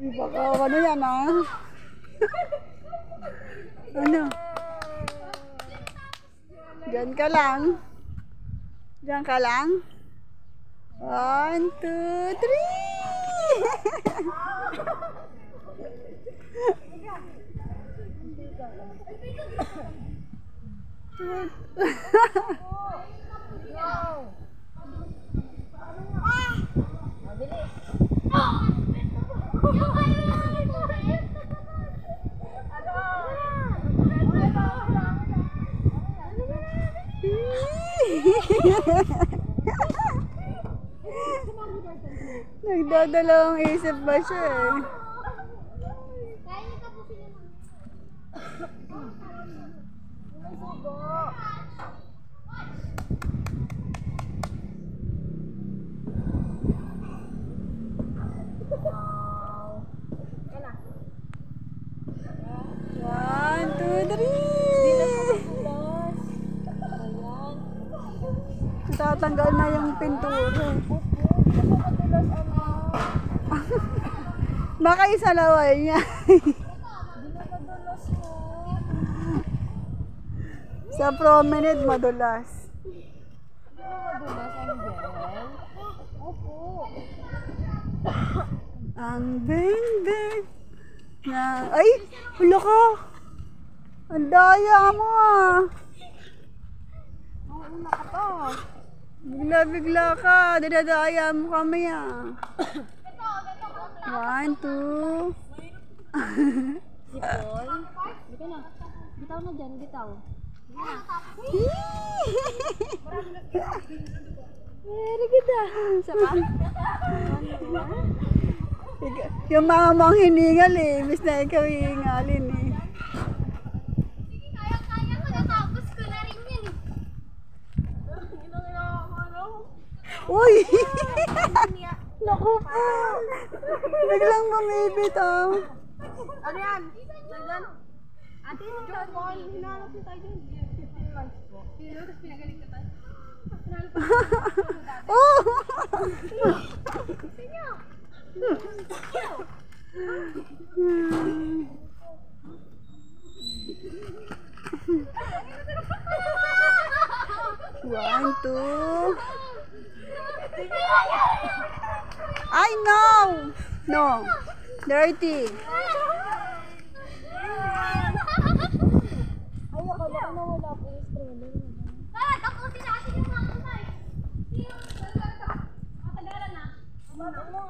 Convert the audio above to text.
Baka ano yan ah? Ano? Diyan ka lang. Diyan ka lang. 1, 2, 3. Nagdadalawang isip ba siya eh? One, two, three. Tatanggal na yung pintura. Baka isa laway niya. Sa promenade madulas. Ang beng-beng na... Ay! Hulo ko! Ang daya mo ah! Mauna ka to. Bigla-bigla ka. Dinadaya mo kami ah. 1, 2. Sipol. Bika na. Bitaw na dyan, bitaw. Very good ah. Isa pa? Yung mama mo ang hiningal eh. Imbis na ikaw hihingalin eh. Kaya ko natapos ko na rin yun eh. Uy! Naku po! Biglang mamibit oh. Ano yan? Nandyan? Ate, John, hinanap niyo tayo dyan. 15 months po. Tapos pinagaling ka tayo. Oh! One, two. I know. No. Dirty. Ay, akala ko na wala po yung stroller. Tapusin natin yung mga